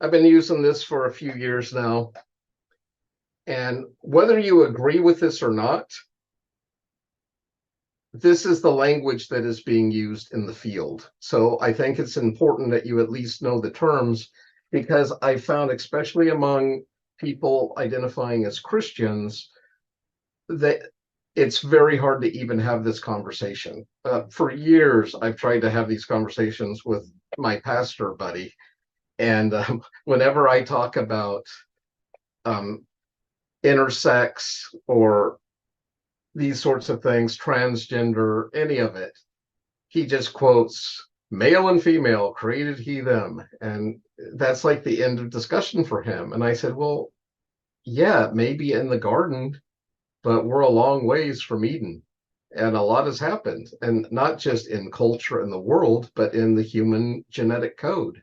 I've been using this for a few years now. And whether you agree with this or not, this is the language that is being used in the field. So I think it's important that you at least know the terms, because I found, especially among people identifying as Christians, that it's very hard to even have this conversation. For years, I've tried to have these conversations with my pastor buddy. And whenever I talk about um, intersex or these sorts of things, transgender, any of it, he just quotes male and female created he them. And that's like the end of discussion for him. And I said, well, yeah, maybe in the garden, but we're a long ways from Eden. And a lot has happened, and not just in culture in the world, but in the human genetic code.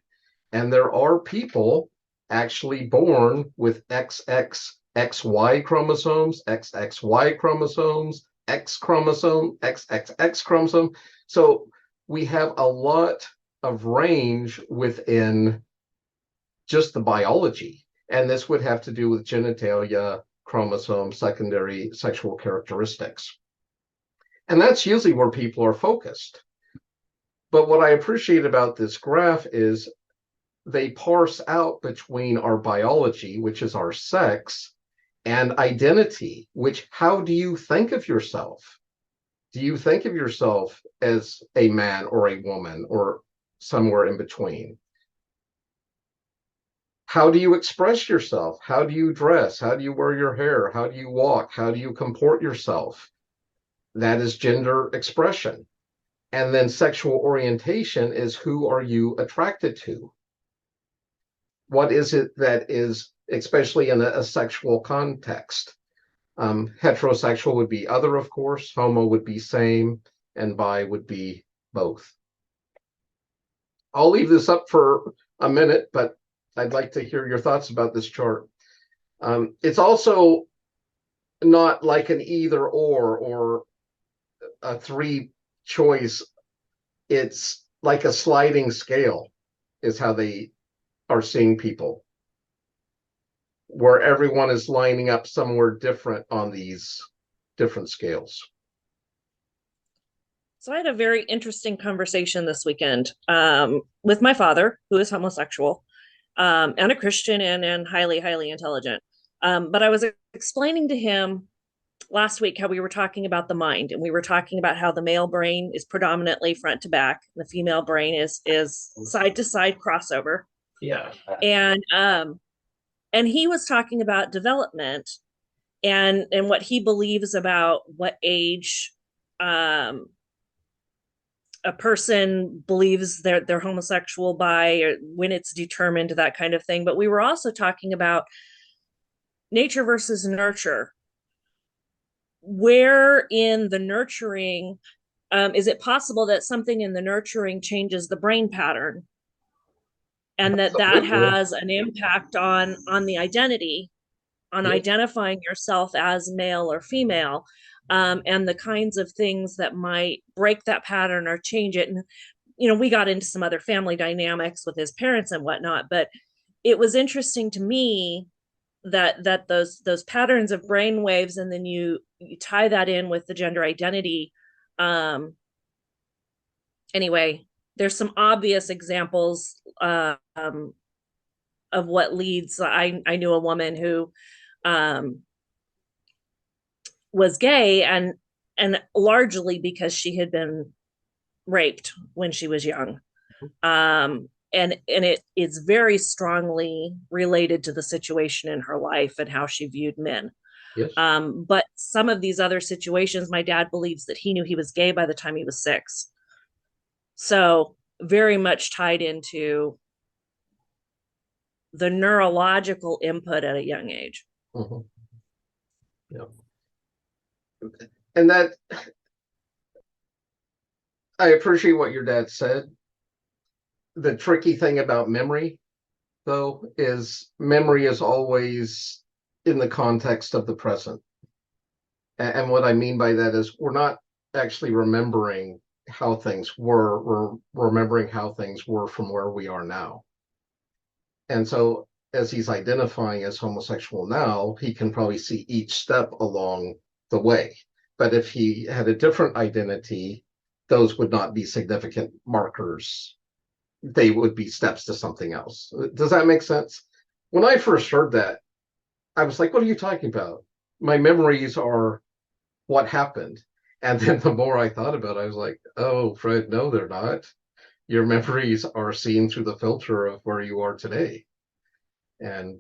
And there are people actually born with XXXY chromosomes, XXY chromosomes, X chromosome, XXX chromosome. So we have a lot of range within just the biology. And this would have to do with genitalia, chromosome, secondary sexual characteristics. And that's usually where people are focused. But what I appreciate about this graph is they parse out between our biology, which is our sex, and identity, which, how do you think of yourself? Do you think of yourself as a man or a woman or somewhere in between? How do you express yourself? How do you dress? How do you wear your hair? How do you walk? How do you comport yourself? That is gender expression. And then sexual orientation is, who are you attracted to? What is it that is, especially in a sexual context? Heterosexual would be other, of course, homo would be same, and bi would be both. I'll leave this up for a minute, but I'd like to hear your thoughts about this chart. It's also not like an either or a three choice. It's like a sliding scale, is how they are seeing people, where everyone is lining up somewhere different on these different scales. So I had a very interesting conversation this weekend with my father, who is homosexual and a Christian and highly, highly intelligent. But I was explaining to him last week how we were talking about the mind, and we were talking about how the male brain is predominantly front to back, and the female brain is side to side crossover. Yeah. And he was talking about development and what he believes about what age um a person believes they're homosexual by, or when it's determined, that kind of thing. But we were also talking about nature versus nurture. Where in the nurturing is it possible that something in the nurturing changes the brain pattern, and that Absolutely. has an impact on the identity, on Yes. identifying yourself as male or female, and the kinds of things that might break that pattern or change it. And we got into some other family dynamics with his parents and whatnot, but it was interesting to me that those patterns of brain waves, and then you tie that in with the gender identity. um anyway, there's some obvious examples of what leads. I knew a woman who um was gay, and largely because she had been raped when she was young. And it is very strongly related to the situation in her life and how she viewed men. Yes. But some of these other situations, my dad believes that he knew he was gay by the time he was 6. So very much tied into the neurological input at a young age. Mhm. Yeah. And that, I appreciate what your dad said. The tricky thing about memory, though, is memory is always in the context of the present. And what I mean by that is, we're not actually remembering how things were, we're remembering how things were from where we are now. And so as he's identifying as homosexual now, he can probably see each step along the way. But if he had a different identity, those would not be significant markers. They would be steps to something else. Does that make sense? When I first heard that, I was like, what are you talking about? My memories are what happened. And then the more I thought about it, I was like, oh, Fred, no, they're not. Your memories are seen through the filter of where you are today. And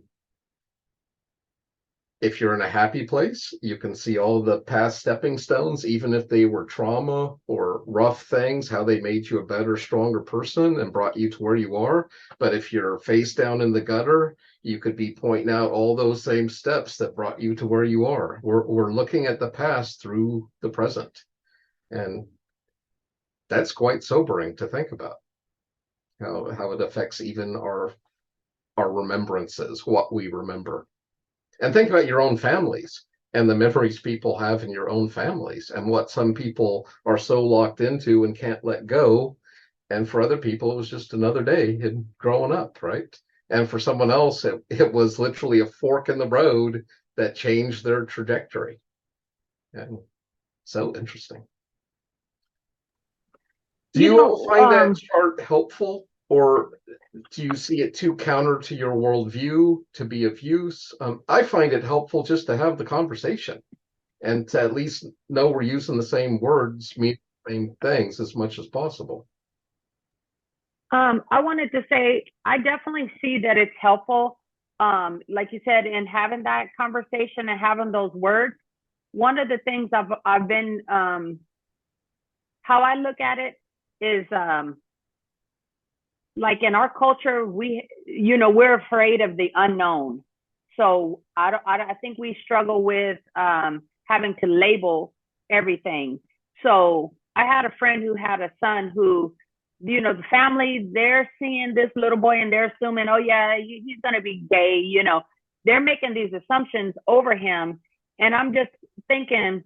if you're in a happy place, you can see all the past stepping stones, even if they were trauma or rough things, how they made you a better, stronger person and brought you to where you are. But if you're face down in the gutter, you could be pointing out all those same steps that brought you to where you are. We're looking at the past through the present. And that's quite sobering to think about, how it affects even our remembrances, what we remember. And think about your own families and the memories people have in your own families and what some people are so locked into and can't let go. And for other people, it was just another day in growing up, right? And for someone else, it was literally a fork in the road that changed their trajectory. And so interesting. Do you all find that chart helpful, or do you see it too counter to your worldview to be of use? I find it helpful just to have the conversation and to at least know we're using the same words, mean the same things as much as possible. I wanted to say, I definitely see that it's helpful. Like you said, in having that conversation and having those words. One of the things I've been, how I look at it is, like in our culture, we're afraid of the unknown. So I think we struggle with having to label everything. So I had a friend who had a son who, the family, they're seeing this little boy and they're assuming, oh yeah, he's going to be gay. They're making these assumptions over him. And I'm just thinking,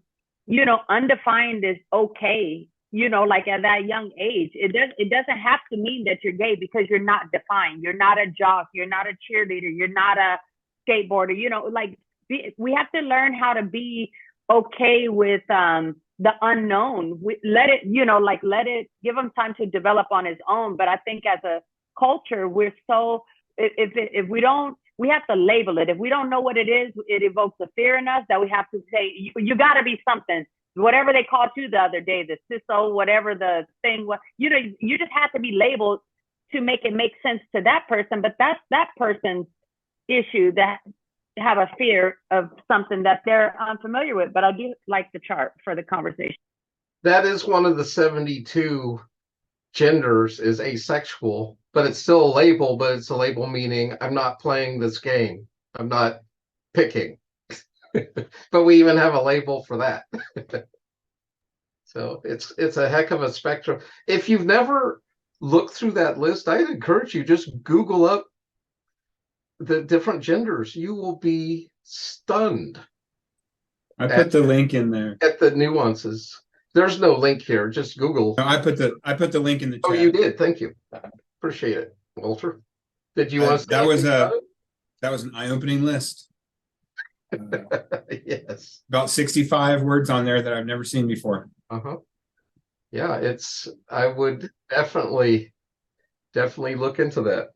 undefined is okay. Like at that young age, it doesn't have to mean that you're gay because you're not defined. You're not a jock. You're not a cheerleader. You're not a skateboarder. We have to learn how to be okay with the unknown. Let it give him time to develop on his own. But I think as a culture, we're so, if we don't, we have to label it. If we don't know what it is, it evokes a fear in us that we have to say, you got to be something. Whatever they called you the other day, the CISO, whatever the thing was, you just have to be labeled to make it make sense to that person. But that's that person's issue, that have a fear of something that they're unfamiliar with. But I do like the chart for the conversation. That is one of the 72 genders is asexual, but it's still a label, but it's a label meaning I'm not playing this game. I'm not picking. But we even have a label for that. So it's a heck of a spectrum. If you've never looked through that list, I'd encourage you, just Google up the different genders. You will be stunned. I put the link in there. At the nuances. There's no link here. Just Google. No, I put the link in the chat. Oh, you did. Thank you. Appreciate it, Walter. Did you want to say that was an eye-opening list. Yes. About 65 words on there that I've never seen before. Yeah, I would definitely look into that.